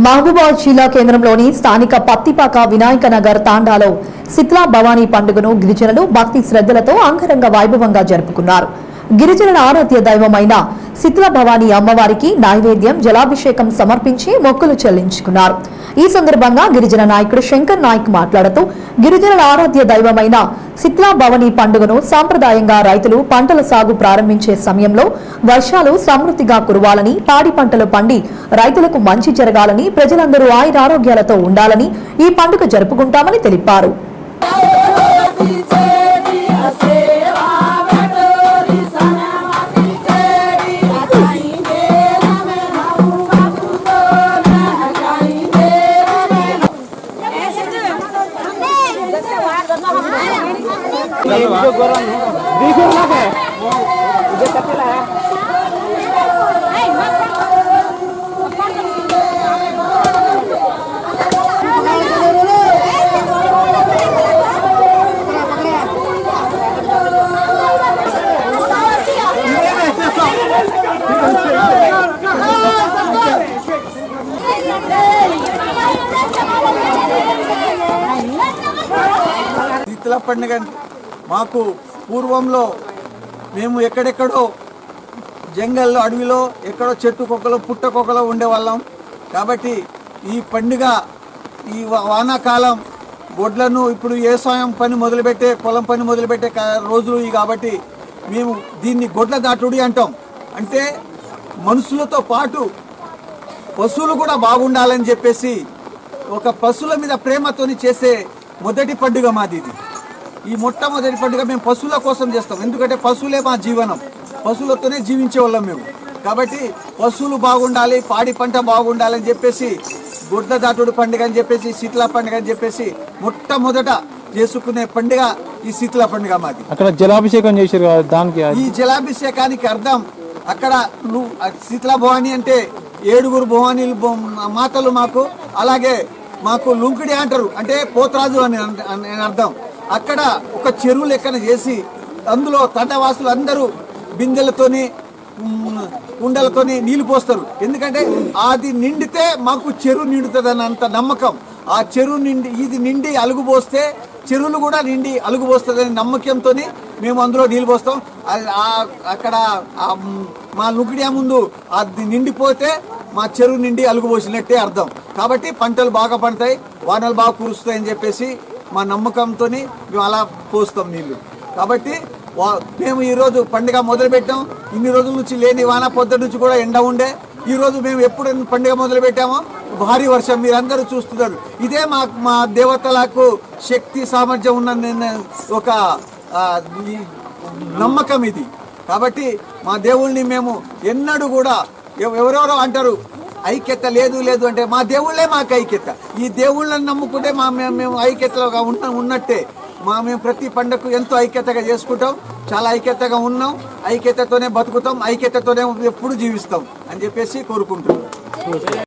మహబూబాబాద్ జిల్లా కేంద్రంలోని స్థానిక పత్తిపాక వినాయక నగర్ తాండాలో శీతలా భవానీ పండుగను గిరిజనులు భక్తి శ్రద్ధలతో అంగరంగ వైభవంగా జరుపుకున్నారు. గిరిజనుల ఆరాధ్య దైవమైన శీతలా భవానీ అమ్మవారికి నైవేద్యం జలాభిషేకం సమర్పించి మొక్కులు చెల్లించుకున్నారు. ఈ సందర్భంగా గిరిజన నాయకుడు శంకర్ నాయక్ మాట్లాడుతూ గిరిజనుల ఆరాధ్య దైవమైన శీతలా భవానీ పండుగను సాంప్రదాయంగా రైతులు పంటల సాగు ప్రారంభించే సమయంలో వర్షాలు సమృద్ధిగా కురవాలని, పాడి పంటలు పండి రైతులకు మంచి జరగాలని, ప్రజలందరూ ఆయురారోగ్యాలతో ఉండాలని ఈ పండుగ జరుపుకుంటామని తెలిపారు. శీతల పండుగ మాకు పూర్వంలో మేము ఎక్కడెక్కడో జంగల్లో, అడవిలో, ఎక్కడో చెట్టు కొక్కలో, పుట్ట కొక్కలో ఉండేవాళ్ళం. కాబట్టి ఈ పండుగ ఈ వానాకాలం గొడ్లను ఇప్పుడు వ్యవసాయం పని మొదలుపెట్టే, పొలం పని మొదలుపెట్టే రోజులు ఇవి. కాబట్టి మేము దీన్ని గొడ్ల దాటుడి అంటాం. అంటే మనుషులతో పాటు పశువులు కూడా బాగుండాలని చెప్పేసి ఒక పశువుల మీద ప్రేమతోని చేసే మొదటి పండుగ మాది ఇది. ఈ మొట్టమొదటి పండుగ మేము పశువుల కోసం చేస్తాం. ఎందుకంటే పశువులే మా జీవనం, పశువులతోనే జీవించే వాళ్ళం మేము. కాబట్టి పశువులు బాగుండాలి, పాడి పంట బాగుండాలని చెప్పేసి గొడ్ల దాటుడు పండుగ అని చెప్పేసి, శీతల పండుగ అని చెప్పేసి మొట్టమొదట చేసుకునే పండుగ ఈ శీతల పండుగ మాది. అక్కడ జలాభిషేకం చేశారు కదా, దానికి ఈ జలాభిషేకానికి అర్థం అక్కడ శీతల భవాని అంటే 7 భవానీలు మాతలు మాకు, అలాగే మాకు లుంకిడి అంటారు, అంటే పోతరాజు అని అర్థం. అక్కడ ఒక చెరువు లెక్కన చేసి అందులో తండవాసులు అందరూ బిందెలతోని కుండలతోని నీళ్లు పోస్తారు. ఎందుకంటే అది నిండితే మాకు చెరువు నిండుతుంది అన్నంత నమ్మకం. ఆ చెరువు ఇది నిండి అలుగు పోస్తే చెరువులు కూడా నిండి అలుగు పోస్తుందని నమ్మకంతో మేము అందులో నీళ్ళు పోస్తాం. అక్కడ మా లుంకిడియా ముందు అది నిండిపోతే మా చెరువు నిండి అలుగు పోసినట్టే అర్థం. కాబట్టి పంటలు బాగా పండుతాయి, వానలు బాగా కురుస్తాయి అని చెప్పేసి మా నమ్మకంతో మేము అలా పోస్తాం నీళ్లు. కాబట్టి మేము ఈరోజు పండుగ మొదలుపెట్టాం. ఇన్ని రోజుల నుంచి లేని వాన, పొద్దు నుంచి కూడా ఎండ ఉండే. ఈరోజు మేము ఎప్పుడు పండుగ మొదలు పెట్టామో భారీ వర్షం మీరందరూ చూస్తున్నారు. ఇదే మా దేవతలకు శక్తి సామర్థ్యం ఉన్న ఒక నమ్మకం ఇది. కాబట్టి మా దేవుళ్ళని మేము ఎన్నడూ కూడా, ఎవరెవరో అంటారు ఐక్యత లేదు అంటే మా దేవుళ్ళే మాకు ఐక్యత. ఈ దేవుళ్ళని నమ్ముకుంటే మేము ఐక్యతలో ఉన్నట్టే. మేము ప్రతి పండుగకు ఎంతో ఐక్యతగా చేసుకుంటాం, చాలా ఐక్యతగా ఉన్నాం, ఐక్యతతోనే బతుకుతాం, ఐక్యతతోనే ఎప్పుడు జీవిస్తాం అని చెప్పేసి కోరుకుంటున్నాం.